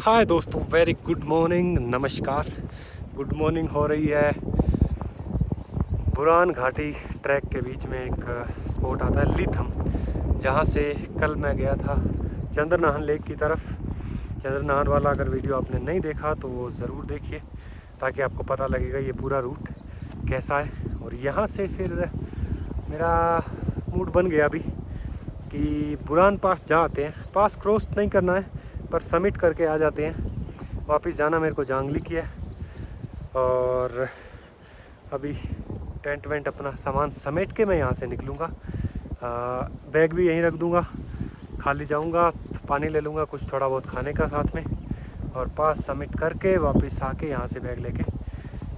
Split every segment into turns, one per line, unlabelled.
हाय दोस्तों, very good morning, नमस्कार। Good morning हो रही है। बुरान घाटी ट्रैक के बीच में एक स्पॉट आता है लिथम, जहाँ से कल मैं गया था चंद्रनाहन लेक की तरफ। चंद्रनाहन वाला अगर वीडियो आपने नहीं देखा तो वो ज़रूर देखिए, ताकि आपको पता लगेगा ये पूरा रूट कैसा है। और यहाँ से फिर मेरा मूड बन गया अभी कि बुरान पास जा आते हैं। पास क्रॉस नहीं करना है, पर समिट करके आ जाते हैं। वापस जाना मेरे को जांगली की है। और अभी टेंट वेंट अपना सामान समेट के मैं यहाँ से निकलूँगा। बैग भी यहीं रख दूँगा, खाली जाऊँगा, पानी ले लूँगा, कुछ थोड़ा बहुत खाने का साथ में, और पास समिट करके वापस आके यहाँ से बैग लेके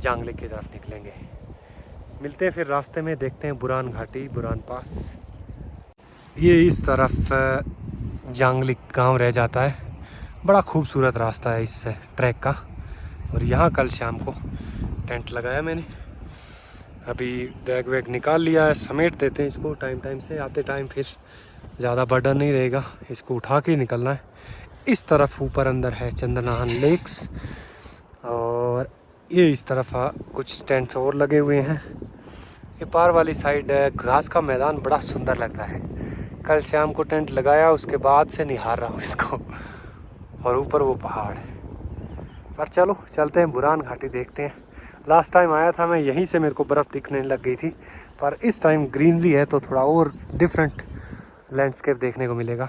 जांगली की तरफ निकलेंगे। मिलते हैं फिर रास्ते में, देखते हैं बुरान घाटी, बुरान पास। ये इस तरफ जांगली गांव रह जाता है। बड़ा खूबसूरत रास्ता है इस ट्रैक का। और यहाँ कल शाम को टेंट लगाया मैंने। अभी बैग वैग निकाल लिया है, समेट देते हैं इसको टाइम से। आते टाइम फिर ज़्यादा बर्डन नहीं रहेगा, इसको उठा के निकलना है। इस तरफ ऊपर अंदर है चंद्रनाहन लेक्स, और ये इस तरफ कुछ टेंट्स और लगे हुए हैं। ये पार वाली साइड घास का मैदान बड़ा सुंदर लग रहा है। कल शाम को टेंट लगाया, उसके बाद से निहार रहा हूँ इसको। और ऊपर वो पहाड़। पर चलो चलते हैं बुरान घाटी, देखते हैं। लास्ट टाइम आया था मैं, यहीं से मेरे को बर्फ़ दिखने लग गई थी, पर इस टाइम ग्रीनरी है तो थोड़ा और डिफरेंट लैंडस्केप देखने को मिलेगा।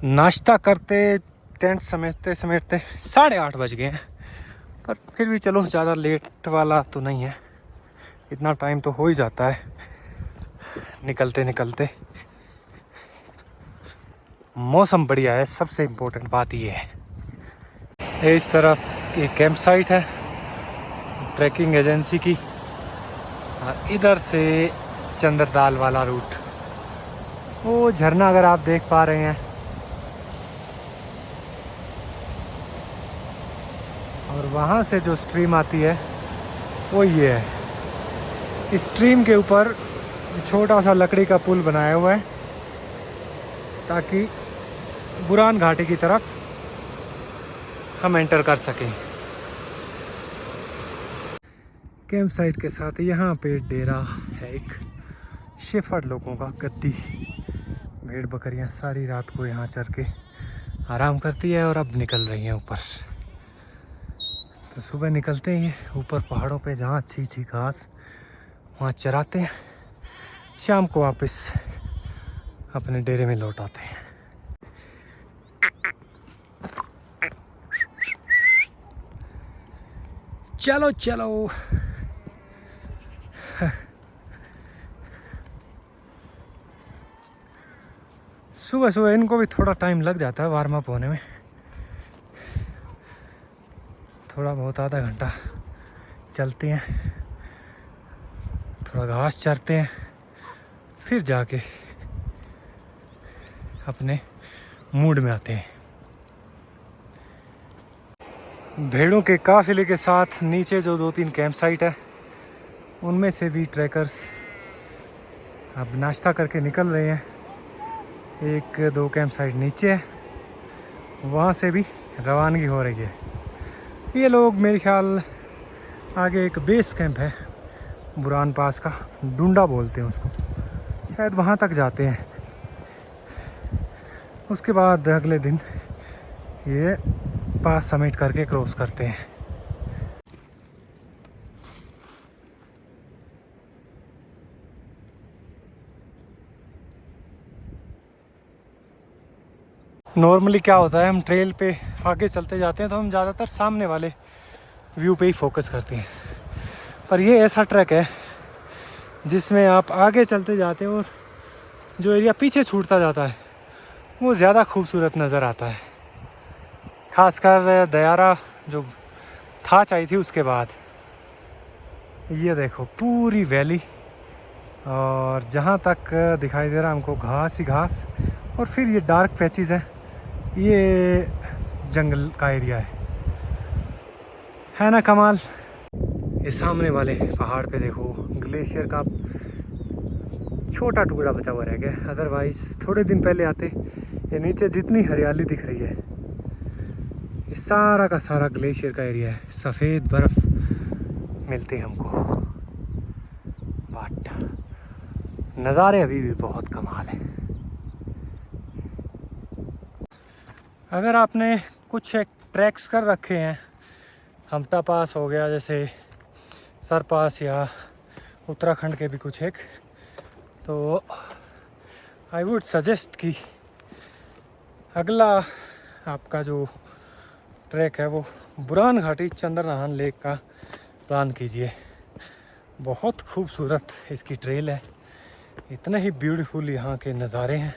नाश्ता करते, टेंट समेटते समेटते 8:30 बज गए हैं। पर फिर भी चलो, ज़्यादा लेट वाला तो नहीं है, इतना टाइम तो हो ही जाता है निकलते निकलते। मौसम बढ़िया है, सबसे इम्पोर्टेंट बात ये है। इस तरफ एक कैंप साइट है ट्रैकिंग एजेंसी की, और इधर से चंद्रताल वाला रूट। वो झरना अगर आप देख पा रहे हैं, और वहाँ से जो स्ट्रीम आती है वो ये है। इस स्ट्रीम के ऊपर छोटा सा लकड़ी का पुल बनाया हुआ है, ताकि बुरान घाटी की तरफ हम एंटर कर सकें। कैंप साइट के साथ यहाँ पे डेरा है एक शेफर्ड लोगों का। गद्दी भेड़ बकरियाँ सारी रात को यहाँ चर के आराम करती है, और अब निकल रही हैं ऊपर। तो सुबह निकलते हैं ऊपर पहाड़ों पे, जहाँ अच्छी अच्छी घास, वहाँ चराते हैं। शाम को वापस अपने डेरे में लौट आते हैं। चलो चलो। सुबह सुबह इनको भी थोड़ा टाइम लग जाता है वार्म अप होने में, थोड़ा बहुत आधा घंटा चलते हैं, थोड़ा घास चरते हैं, फिर जाके अपने मूड में आते हैं। भेड़ों के काफिले के साथ नीचे जो 2-3 कैंप साइट है, उनमें से भी ट्रैकर्स अब नाश्ता करके निकल रहे हैं। 1-2 कैंप साइट नीचे है, वहाँ से भी रवानगी हो रही है। ये लोग मेरे ख्याल आगे एक बेस कैंप है बुरान पास का, डुंडा बोलते हैं उसको, शायद वहाँ तक जाते हैं। उसके बाद अगले दिन ये पास समिट करके क्रॉस करते हैं। नॉर्मली क्या होता है, हम ट्रेल पे आगे चलते जाते हैं तो हम ज़्यादातर सामने वाले व्यू पे ही फोकस करते हैं। पर ये ऐसा ट्रैक है जिसमें आप आगे चलते जाते हैं, और जो एरिया पीछे छूटता जाता है वो ज़्यादा खूबसूरत नज़र आता है। खासकर दयारा जो थाच आई थी उसके बाद। ये देखो पूरी वैली, और जहाँ तक दिखाई दे रहा है हमको घास ही घास। और फिर ये डार्क पैचेस है, ये जंगल का एरिया है। है ना कमाल। ये सामने वाले पहाड़ पे देखो ग्लेशियर का छोटा टुकड़ा बचा हुआ रह गया, अदरवाइज थोड़े दिन पहले आते ये नीचे जितनी हरियाली दिख रही है ये सारा का सारा ग्लेशियर का एरिया है। सफ़ेद बर्फ़ मिलती है हमको, बट नज़ारे अभी भी बहुत कमाल है। अगर आपने कुछ एक ट्रैक्स कर रखे हैं, हमटा पास हो गया जैसे, सर पास या उत्तराखंड के भी कुछ एक, तो आई वुड सजेस्ट कि अगला आपका जो ट्रैक है वो बुरान घाटी चंद्रनाहन लेक का प्लान कीजिए। बहुत खूबसूरत इसकी ट्रेल है, इतने ही ब्यूटीफुल यहाँ के नज़ारे हैं,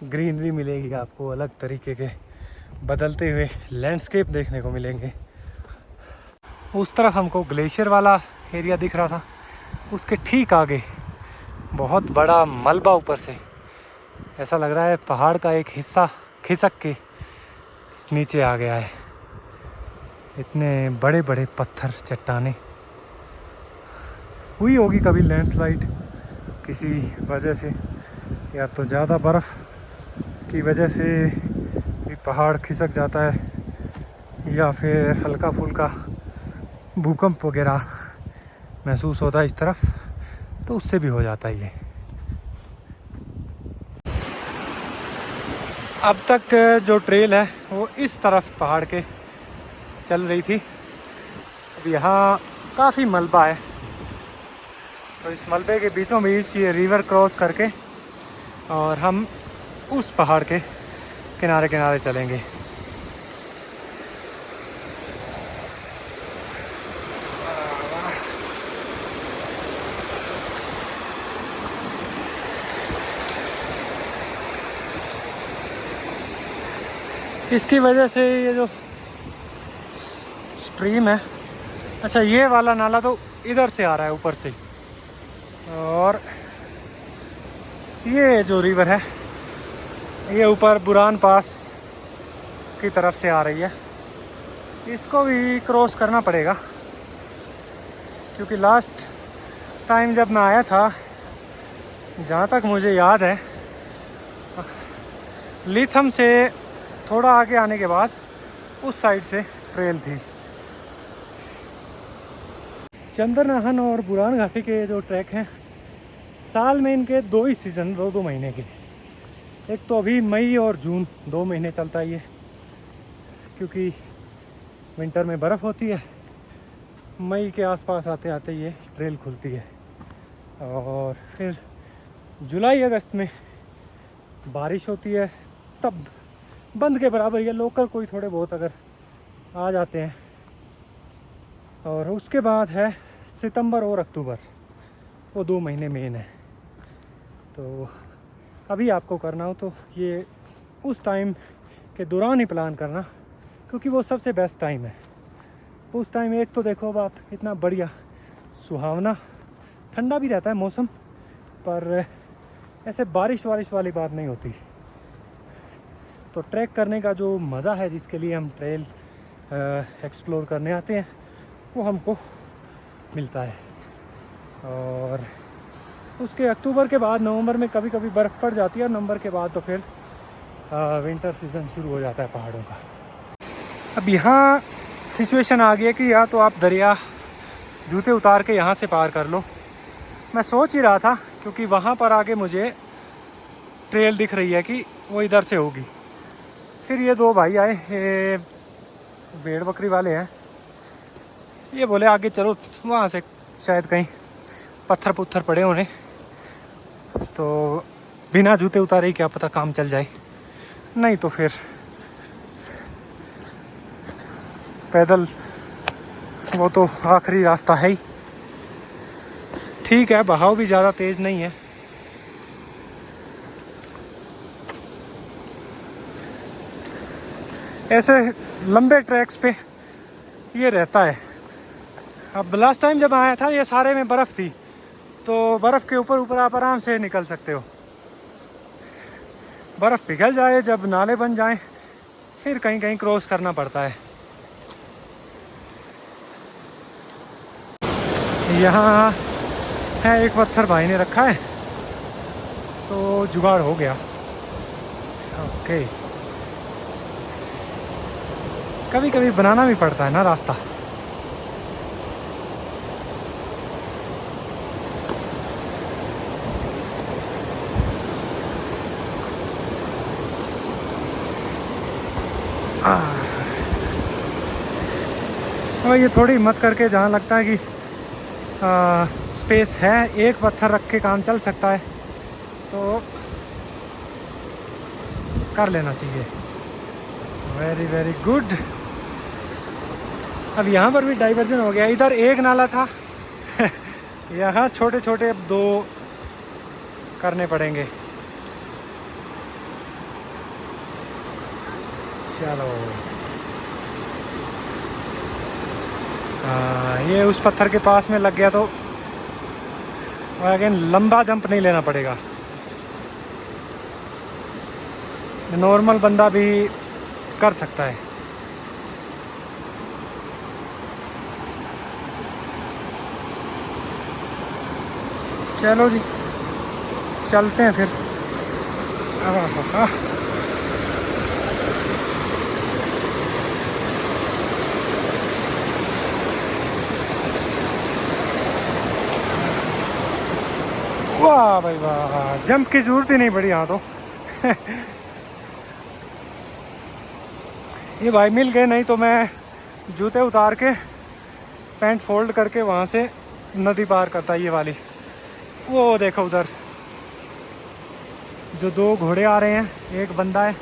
ग्रीनरी मिलेगी आपको, अलग तरीके के बदलते हुए लैंडस्केप देखने को मिलेंगे। उस तरफ हमको ग्लेशियर वाला एरिया दिख रहा था, उसके ठीक आगे बहुत बड़ा मलबा ऊपर से ऐसा लग रहा है पहाड़ का एक हिस्सा खिसक के नीचे आ गया है। इतने बड़े बड़े पत्थर चट्टाने, हुई होगी कभी लैंडस्लाइड किसी वजह से, या तो ज़्यादा बर्फ़ की वजह से भी पहाड़ खिसक जाता है, या फिर हल्का फुल्का भूकंप वगैरह महसूस होता है इस तरफ, तो उससे भी हो जाता है ये। अब तक जो ट्रेल है वो इस तरफ पहाड़ के चल रही थी, अब यहाँ काफ़ी मलबा है, तो इस मलबे के बीचों बीच ये रिवर क्रॉस करके और हम उस पहाड़ के किनारे किनारे चलेंगे। इसकी वजह से ये जो स्ट्रीम है, अच्छा ये वाला नाला तो इधर से आ रहा है ऊपर से, और ये जो रिवर है ये ऊपर बुरान पास की तरफ से आ रही है, इसको भी क्रॉस करना पड़ेगा, क्योंकि लास्ट टाइम जब मैं आया था, जहाँ तक मुझे याद है, लीथम से थोड़ा आगे आने के बाद उस साइड से ट्रेल थी। चंद्रनाहन और बुरान घाटी के जो ट्रैक हैं, साल में इनके दो ही सीज़न, दो महीने के, एक तो अभी मई और जून 2 महीने चलता है ये, क्योंकि विंटर में बर्फ़ होती है, मई के आसपास आते आते ये ट्रेल खुलती है, और फिर जुलाई अगस्त में बारिश होती है, तब बंद के बराबर या लोकल कोई थोड़े बहुत अगर आ जाते हैं, और उसके बाद है सितंबर और अक्टूबर, वो 2 महीने मेन है। तो अभी आपको करना हो तो ये उस टाइम के दौरान ही प्लान करना, क्योंकि वो सबसे बेस्ट टाइम है। उस टाइम एक तो देखो अब आप, इतना बढ़िया सुहावना, ठंडा भी रहता है मौसम, पर ऐसे बारिश वारिश वाली बात नहीं होती। तो ट्रैक करने का जो मज़ा है, जिसके लिए हम ट्रेल एक्सप्लोर करने आते हैं, वो हमको मिलता है। और उसके अक्टूबर के बाद नवंबर में कभी कभी बर्फ़ पड़ जाती है, और नवंबर के बाद तो फिर विंटर सीज़न शुरू हो जाता है पहाड़ों का। अब यहाँ सिचुएशन आ गई है कि या तो आप दरिया जूते उतार के यहाँ से पार कर लो, मैं सोच ही रहा था, क्योंकि वहाँ पर आगे मुझे ट्रेल दिख रही है कि वो इधर से होगी। फिर ये 2 भाई आए, ये भेड़ बकरी वाले हैं, ये बोले आगे चलो, वहाँ से शायद कहीं पत्थर पुत्थर पड़े होने, तो बिना जूते उतारे क्या पता काम चल जाए, नहीं तो फिर पैदल वो तो आखिरी रास्ता है ही। ठीक है, बहाव भी ज़्यादा तेज़ नहीं है, ऐसे लंबे ट्रैक्स पे ये रहता है। अब लास्ट टाइम जब आया था ये सारे में बर्फ़ थी, तो बर्फ़ के ऊपर ऊपर आप आराम से निकल सकते हो। बर्फ़ पिघल जाए, जब नाले बन जाएं, फिर कहीं कहीं क्रॉस करना पड़ता है। यहाँ है एक पत्थर भाई ने रखा है तो जुगाड़ हो गया। ओके, कभी कभी बनाना भी पड़ता है ना रास्ता। और ये थोड़ी हिम्मत करके जहाँ लगता है कि स्पेस है, एक पत्थर रख के काम चल सकता है तो कर लेना चाहिए। Very very good. अब यहाँ पर भी डाइवर्जन हो गया, इधर एक नाला था यहाँ छोटे छोटे अब 2 करने पड़ेंगे। चलो ये उस पत्थर के पास में लग गया तो अगेन लंबा जंप नहीं लेना पड़ेगा, नॉर्मल बंदा भी कर सकता है। चलो जी चलते हैं फिर। वाह भाई वाह, जंप की जरूरत ही नहीं पड़ी यहाँ तो ये भाई मिल गए, नहीं तो मैं जूते उतार के पैंट फोल्ड करके वहाँ से नदी पार करता। ये वाली वो देखो उधर जो 2 घोड़े आ रहे हैं, एक बंदा है,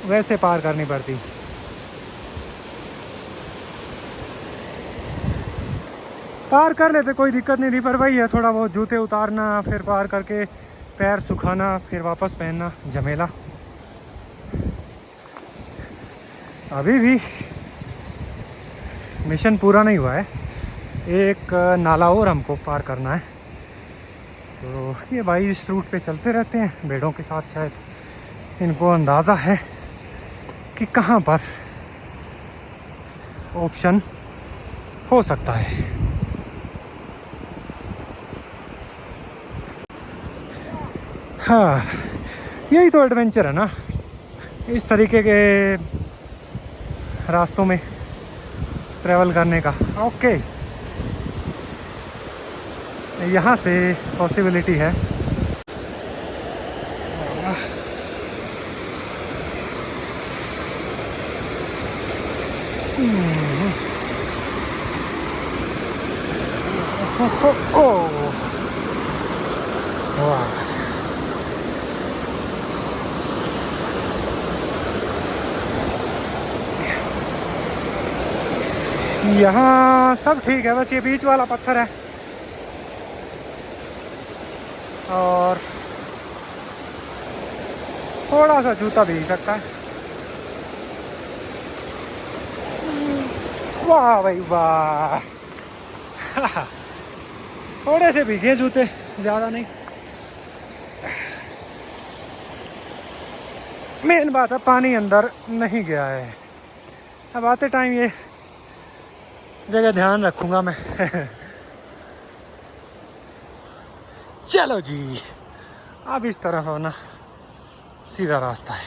वैसे पार करनी पड़ती। पार कर लेते, कोई दिक्कत नहीं थी, पर वही है थोड़ा बहुत जूते उतारना, फिर पार करके पैर सुखाना, फिर वापस पहनना, झमेला। अभी भी मिशन पूरा नहीं हुआ है, एक नाला और हमको पार करना है। तो ये भाई इस रूट पे चलते रहते हैं भेड़ों के साथ, शायद इनको अंदाज़ा है कि कहाँ पर ऑप्शन हो सकता है। हाँ, यही तो एडवेंचर है ना, इस तरीके के रास्तों में ट्रैवल करने का। ओके, यहाँ से पॉसिबिलिटी है। यहाँ सब ठीक है, बस ये बीच वाला पत्थर है और थोड़ा सा जूता भीग सकता है। वाह भाई वाह थोड़े से भीगे जूते, ज़्यादा नहीं। मेन बात है पानी अंदर नहीं गया है। अब आते टाइम ये जगह ध्यान रखूँगा मैं चलो जी, अब इस तरफ होना सीधा रास्ता है।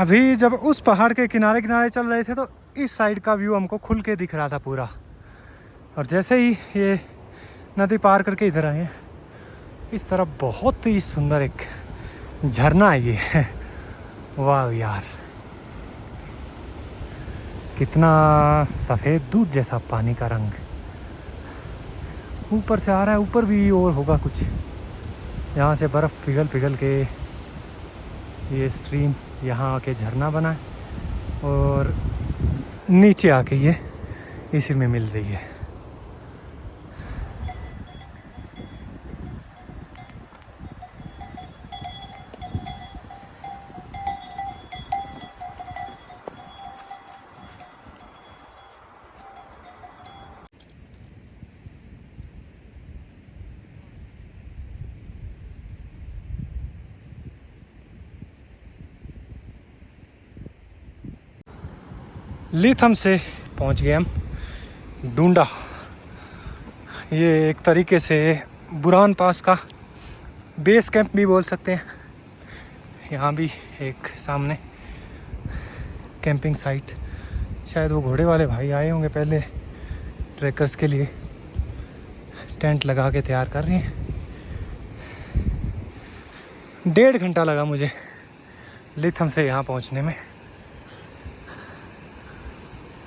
अभी जब उस पहाड़ के किनारे किनारे चल रहे थे तो इस साइड का व्यू हमको खुल के दिख रहा था पूरा, और जैसे ही ये नदी पार करके इधर आए इस तरफ बहुत ही सुंदर एक झरना है ये वाह यार, कितना सफ़ेद दूध जैसा पानी का रंग ऊपर से आ रहा है। ऊपर भी और होगा कुछ, यहाँ से बर्फ़ पिघल पिघल के ये स्ट्रीम यहाँ आके झरना बना है और नीचे आके ये इसी में मिल रही है। लिथम से पहुंच गए हम डूंडा। ये एक तरीके से बुरान पास का बेस कैंप भी बोल सकते हैं। यहाँ भी एक सामने कैंपिंग साइट, शायद वो घोड़े वाले भाई आए होंगे पहले ट्रैकर्स के लिए, टेंट लगा के तैयार कर रहे हैं। 1.5 घंटा लगा मुझे लिथम से यहाँ पहुँचने में।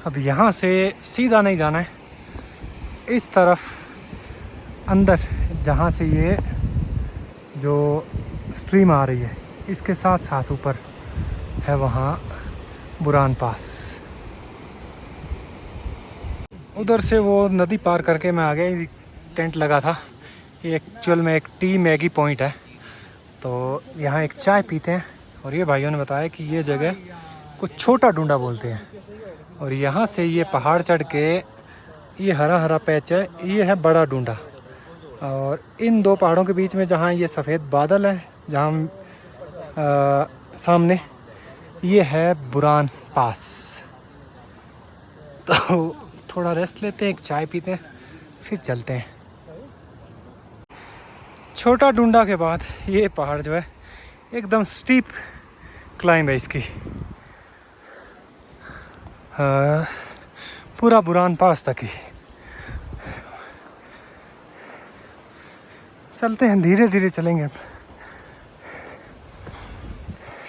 अब यहाँ से सीधा नहीं जाना है, इस तरफ अंदर जहाँ से ये जो स्ट्रीम आ रही है इसके साथ साथ ऊपर है वहाँ बुरान पास। उधर से वो नदी पार करके मैं आ गया, टेंट लगा था। ये एक्चुअल में एक टी मैगी पॉइंट है, तो यहाँ एक चाय पीते हैं। और ये भाइयों ने बताया कि ये जगह कुछ छोटा डूंडा बोलते हैं, और यहाँ से ये पहाड़ चढ़ के ये हरा हरा पैच है, ये है बड़ा डूंडा। और इन दो पहाड़ों के बीच में जहाँ ये सफ़ेद बादल है, जहाँ सामने ये है बुरान पास। तो थोड़ा रेस्ट लेते हैं, एक चाय पीते हैं, फिर चलते हैं। छोटा डूंडा के बाद ये पहाड़ जो है एकदम स्टीप क्लाइंब है इसकी, पूरा बुरान पास तक ही। चलते हैं, धीरे धीरे चलेंगे।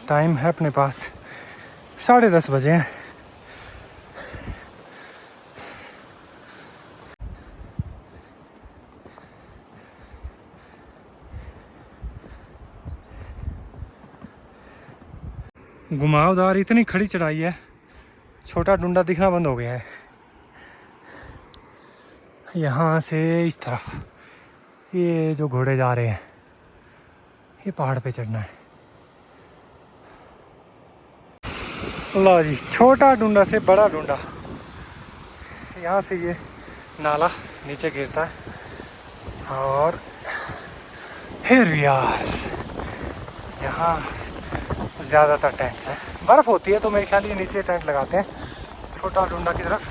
टाइम है अपने पास 10:30 बजे हैं। घुमावदार इतनी खड़ी चढ़ाई है, छोटा डूंडा दिखना बंद हो गया है। यहाँ से इस तरफ ये जो घोड़े जा रहे हैं, ये पहाड़ पे चढ़ना है। लो जी, छोटा डूंडा से बड़ा डूंडा। यहाँ से ये नाला नीचे गिरता है और हियर वी आर। यहाँ ज़्यादातर टेंट्स हैं, बर्फ़ होती है तो मेरे ख्याल ये नीचे टेंट लगाते हैं छोटा डूंडा की तरफ,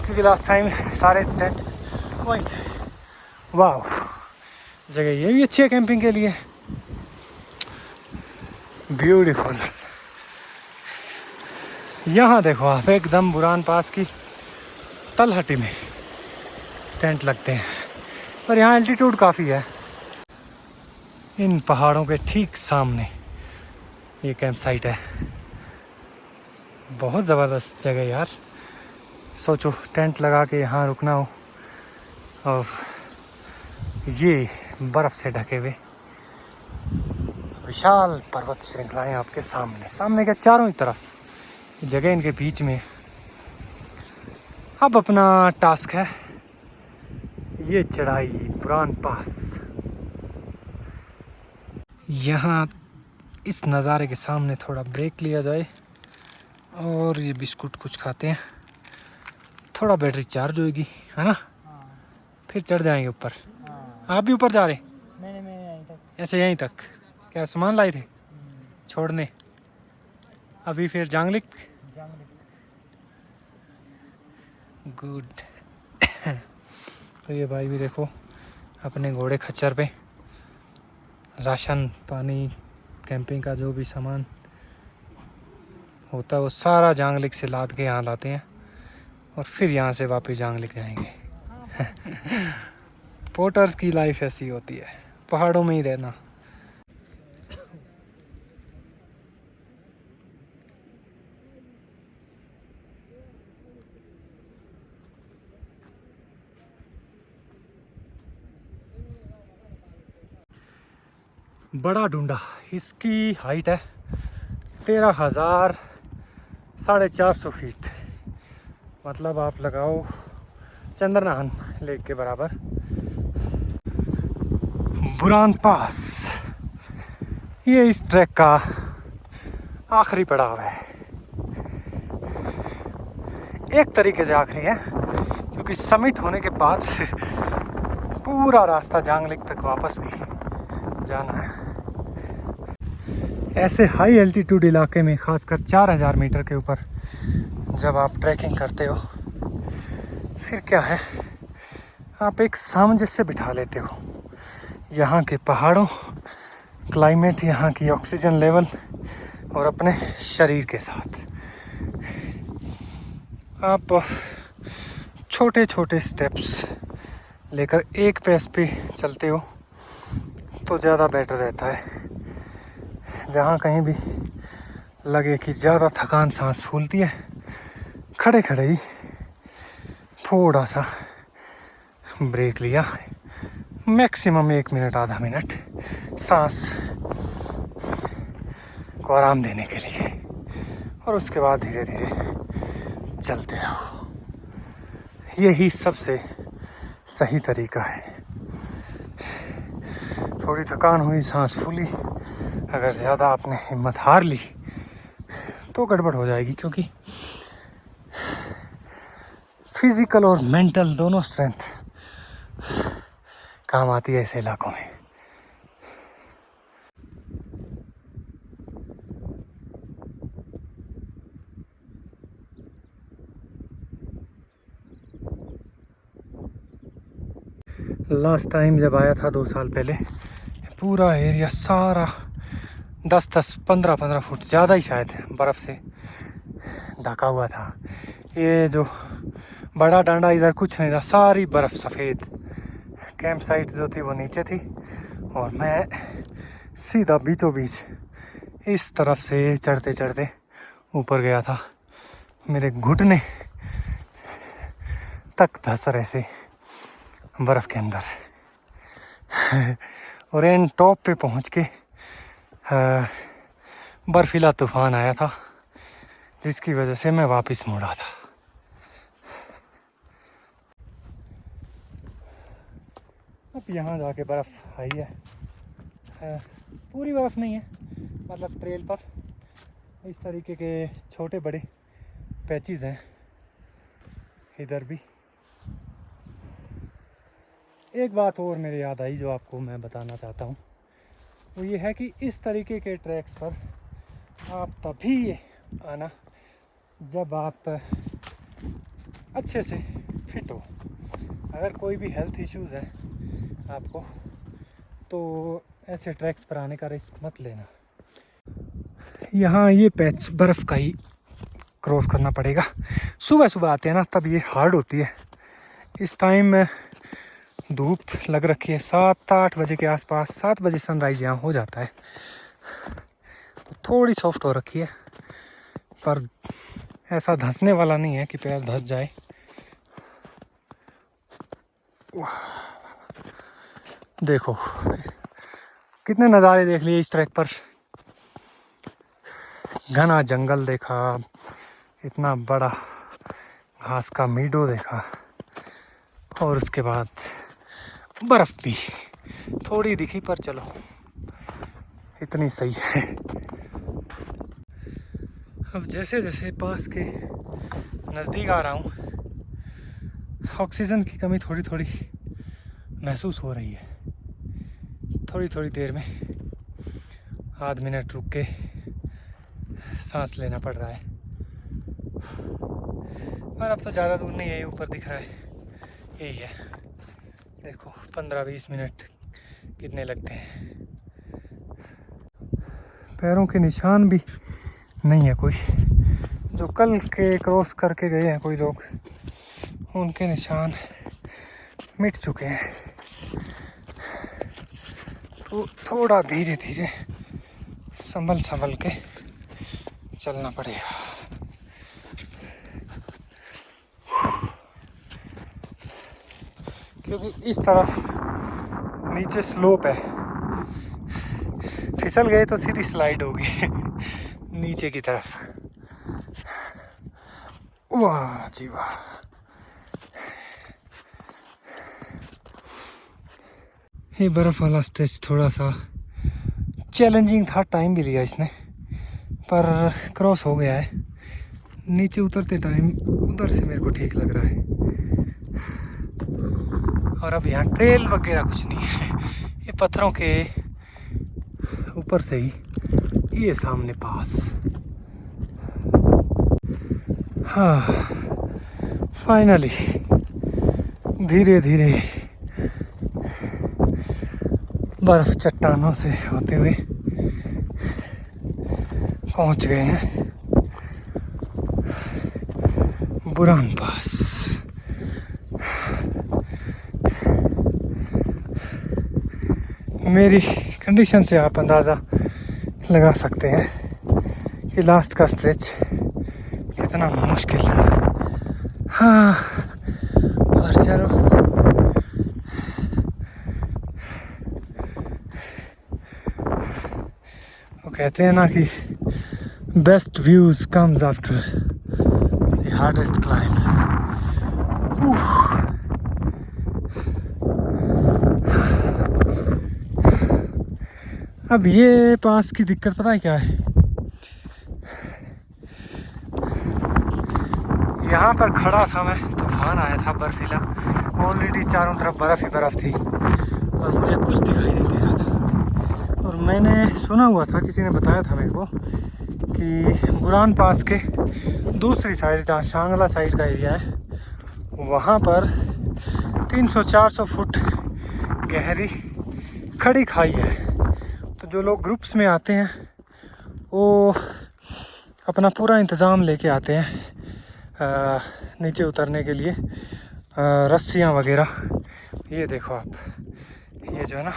क्योंकि लास्ट टाइम सारे टेंट वहीं थे। वाह, जगह ये भी अच्छी है कैंपिंग के लिए, ब्यूटीफुल। यहाँ देखो आप, एकदम बुरान पास की तलहटी में टेंट लगते हैं, पर यहाँ एल्टीट्यूड काफ़ी है। इन पहाड़ों के ठीक सामने ये कैंप साइट है। बहुत ज़बरदस्त जगह यार। सोचो टेंट लगा के यहाँ रुकना हो, और ये बर्फ़ से ढके हुए विशाल पर्वत श्रृंखलाएँ आपके सामने, सामने के चारों ही तरफ जगह, इनके बीच में। अब अपना टास्क है ये चढ़ाई बुरान पास। यहाँ इस नज़ारे के सामने थोड़ा ब्रेक लिया जाए और ये बिस्कुट कुछ खाते हैं, थोड़ा बैटरी चार्ज होगी, है ना। फिर चढ़ जाएंगे ऊपर। आप भी ऊपर जा रहे?
नहीं, मैं यहीं तक।
ऐसे यहीं तक? क्या सामान लाए थे छोड़ने? अभी फिर जांगलिक। गुड। तो ये भाई भी देखो अपने घोड़े खच्चर पे राशन पानी कैंपिंग का जो भी सामान होता है वो सारा जांगलिक से लाद के यहाँ लाते हैं, और फिर यहाँ से वापस जांगलिक जाएंगे। पोर्टर्स की लाइफ ऐसी होती है, पहाड़ों में ही रहना। बड़ा डूंडा, इसकी हाइट है 13,450 फीट, मतलब आप लगाओ चंद्रनाहन लेक के बराबर। बुरान पास ये इस ट्रैक का आखिरी पड़ाव है, एक तरीके से आखिरी है, क्योंकि समिट होने के बाद पूरा रास्ता जांगलिक तक वापस भी जाना है। ऐसे हाई एल्टीट्यूड इलाके में, खासकर 4000 मीटर के ऊपर जब आप ट्रैकिंग करते हो, फिर क्या है, आप एक सामंजस्य बिठा लेते हो यहाँ के पहाड़ों, क्लाइमेट, यहाँ की ऑक्सीजन लेवल और अपने शरीर के साथ। आप छोटे छोटे स्टेप्स लेकर एक पेस पे चलते हो तो ज़्यादा बेटर रहता है। जहाँ कहीं भी लगे कि ज़्यादा थकान, सांस फूलती है, खड़े खड़े ही थोड़ा सा ब्रेक लिया, मैक्सिमम 1 मिनट, आधा मिनट सांस को आराम देने के लिए, और उसके बाद धीरे धीरे चलते रहो। यही सबसे सही तरीका है। थोड़ी थकान हुई, सांस फूली, अगर ज़्यादा आपने हिम्मत हार ली तो गड़बड़ हो जाएगी, क्योंकि फिजिकल और मेंटल दोनों स्ट्रेंथ काम आती है ऐसे इलाकों में। लास्ट टाइम जब आया था 2 साल पहले, पूरा एरिया सारा 10-15 फुट, ज़्यादा ही शायद, बर्फ़ से ढका हुआ था। ये जो बड़ा डांडा, इधर कुछ नहीं था, सारी बर्फ़ सफ़ेद। कैंप साइट जो थी वो नीचे थी और मैं सीधा बीचों बीच इस तरफ से चढ़ते चढ़ते ऊपर गया था। मेरे घुटने तक धंस रहे थे बर्फ़ के अंदर और एंड टॉप पे पहुंच के बर्फीला तूफान आया था, जिसकी वजह से मैं वापस मुड़ा था। अब यहाँ जाके बर्फ़ आई है, पूरी बर्फ़ नहीं है, मतलब ट्रेल पर इस तरीके के छोटे बड़े पैचेस हैं इधर भी। एक बात और मेरे याद आई जो आपको मैं बताना चाहता हूँ, वो ये है कि इस तरीके के ट्रैक्स पर आप तभी आना जब आप अच्छे से फिट हो। अगर कोई भी हेल्थ इश्यूज़ हैं आपको, तो ऐसे ट्रैक्स पर आने का रिस्क मत लेना। यहाँ ये पैच बर्फ़ का ही क्रॉस करना पड़ेगा। सुबह सुबह आते हैं ना, तब ये हार्ड होती है। इस टाइम धूप लग रखी है 7-8 बजे के आसपास, 7 बजे सनराइज यहाँ हो जाता है, तो थोड़ी सॉफ्ट हो रखी है, पर ऐसा धंसने वाला नहीं है कि पैर धंस जाए। देखो कितने नज़ारे देख लिए इस ट्रैक पर। घना जंगल देखा, इतना बड़ा घास का मीडो देखा, और उसके बाद बर्फ़ भी थोड़ी दिखी, पर चलो इतनी सही है। अब जैसे जैसे पास के नज़दीक आ रहा हूँ, ऑक्सीजन की कमी थोड़ी थोड़ी महसूस हो रही है। थोड़ी थोड़ी देर में आध मिनट रुक के सांस लेना पड़ रहा है। और अब तो ज़्यादा दूर नहीं है, ऊपर दिख रहा है, यही है। देखो 15-20 मिनट कितने लगते हैं। पैरों के निशान भी नहीं है कोई। जो कल के क्रॉस करके गए हैं कोई लोग, उनके निशान मिट चुके हैं। तो थोड़ा धीरे धीरे संभल के चलना पड़ेगा। क्योंकि इस तरफ नीचे स्लोप है, फिसल गए तो सीधी स्लाइड होगी नीचे की तरफ। वाह जी वाह। ये बर्फ़ वाला स्ट्रेच थोड़ा सा चैलेंजिंग था, टाइम भी लिया इसने, पर क्रॉस हो गया है। नीचे उतरते टाइम उधर से मेरे को ठीक लग रहा है। और अब यहाँ ट्रेल वगैरह कुछ नहीं है, ये पत्थरों के ऊपर से ही ये सामने पास। हाँ फाइनली धीरे धीरे बर्फ चट्टानों से होते हुए पहुंच गए हैं बुरान पास। मेरी कंडीशन से आप अंदाज़ा लगा सकते हैं कि लास्ट का स्ट्रेच कितना मुश्किल था। हाँ और चलो वो कहते हैं ना कि best views comes after the hardest climb. अब ये पास की दिक्कत पता है क्या है, यहाँ पर खड़ा था मैं, तूफान आया था बर्फीला, ऑलरेडी चारों तरफ बर्फ़ ही बर्फ़ थी और मुझे कुछ दिखाई नहीं दे रहा था। और मैंने सुना हुआ था, किसी ने बताया था मेरे को कि बुरान पास के दूसरी साइड जहाँ शांगला साइड का एरिया है वहाँ पर 300-400 फुट गहरी खड़ी खाई है। तो जो लोग ग्रुप्स में आते हैं वो अपना पूरा इंतज़ाम लेके आते हैं नीचे उतरने के लिए, रस्सियाँ वगैरह। ये देखो आप, ये जो है ना,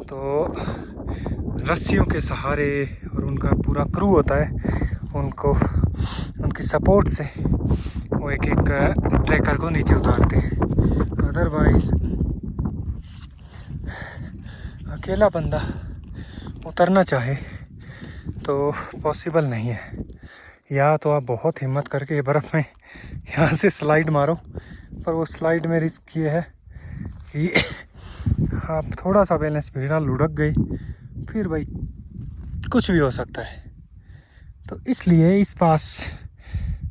तो रस्सियों के सहारे और उनका पूरा क्रू होता है, उनको उनकी सपोर्ट से वो एक एक ट्रैकर को नीचे उतारते हैं। अदरवाइज़ अकेला बंदा उतरना चाहे तो पॉसिबल नहीं है। या तो आप बहुत हिम्मत करके बर्फ़ में यहाँ से स्लाइड मारो, पर वो स्लाइड में रिस्क ये है कि आप थोड़ा सा बैलेंस बिगड़ा, लुढ़क गई, फिर भाई कुछ भी हो सकता है। तो इसलिए इस पास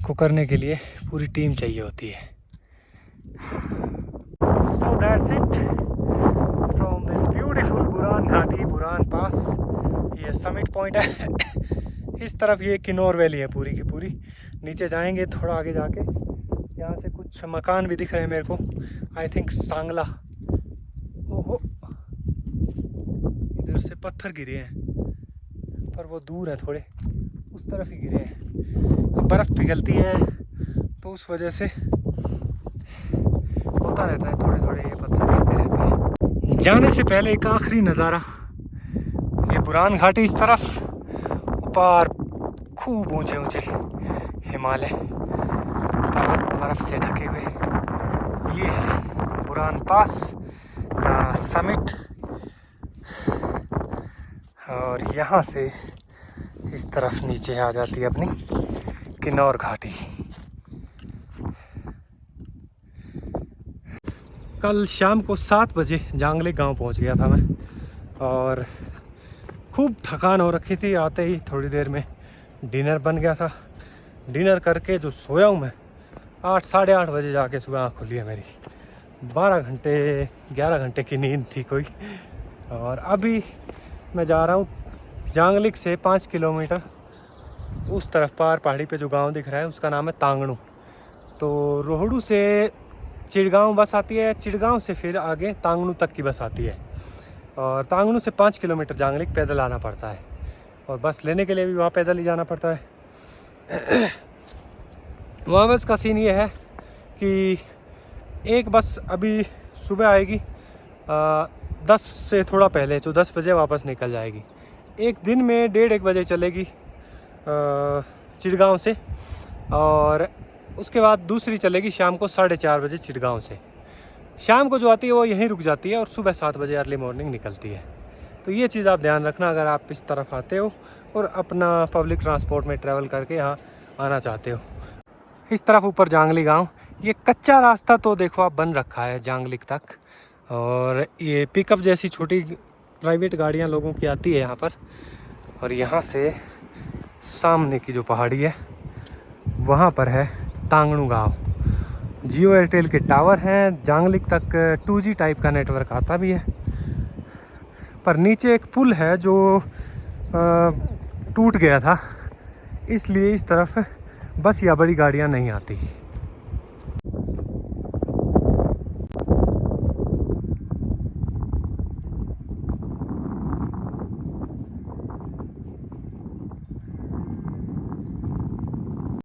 को करने के लिए पूरी टीम चाहिए होती है। So that's it from this beautiful Buran घाटी, बुरान पास। ये समिट पॉइंट है। इस तरफ ये किन्नौर वैली है पूरी की पूरी। नीचे जाएंगे थोड़ा आगे जाके, यहाँ से कुछ मकान भी दिख रहे हैं मेरे को, आई थिंक सांगला। ओहो, इधर से पत्थर गिरे हैं पर वो दूर है, थोड़े उस तरफ ही गिरे हैं। बर्फ़ पिघलती है तो उस वजह से होता रहता है, थोड़े थोड़े ये पत्थर गिरते रहते हैं। जाने से पहले एक आखिरी नज़ारा, ये बुरान घाटी इस तरफ, ऊपर खूब ऊंचे ऊंचे हिमालय पर्वत बर्फ से ढके हुए। ये है बुरान पास का समिट और यहाँ से इस तरफ नीचे आ जाती है अपनी किन्नौर घाटी। कल शाम को 7 बजे जांगले गांव पहुंच गया था मैं और खूब थकान हो रखी थी। आते ही थोड़ी देर में डिनर बन गया था। डिनर करके जो सोया हूँ मैं, 8-8:30 बजे जाके सुबह आँख खुली है मेरी। 12 घंटे 11 घंटे की नींद थी कोई। और अभी मैं जा रहा हूँ जांगलिक से 5 किलोमीटर उस तरफ पार पहाड़ी पे जो गांव दिख रहा है उसका नाम है तांगणू। तो रोहड़ू से चिड़गांव बस आती है, चिड़गांव से फिर आगे तांगणू तक की बस आती है और तांगणू से 5 किलोमीटर जांगलिक पैदल आना पड़ता है और बस लेने के लिए भी वहाँ पैदल ही जाना पड़ता है। वहाँ बस का सीन ये है कि एक बस अभी सुबह आएगी 10 से थोड़ा पहले, जो 10 बजे वापस निकल जाएगी। एक दिन में 1:30-1 बजे चलेगी चिड़गांव से और उसके बाद दूसरी चलेगी शाम को 4:30 बजे चिड़गांव से। शाम को जो आती है वो यहीं रुक जाती है और सुबह 7 बजे अर्ली मॉर्निंग निकलती है। तो ये चीज़ आप ध्यान रखना अगर आप इस तरफ आते हो और अपना पब्लिक ट्रांसपोर्ट में ट्रैवल करके यहाँ आना चाहते हो। इस तरफ ऊपर जांगली गांव, ये कच्चा रास्ता तो देखो आप बन रखा है जांगलिक तक और ये पिकअप जैसी छोटी प्राइवेट गाड़ियाँ लोगों की आती है यहाँ पर। और यहाँ से सामने की जो पहाड़ी है वहाँ पर है तांगणू गांव। जियो एयरटेल के टावर हैं, जांगलिक तक 2G टाइप का नेटवर्क आता भी है। पर नीचे एक पुल है जो टूट गया था, इसलिए इस तरफ बस या बड़ी गाड़ियाँ नहीं आती।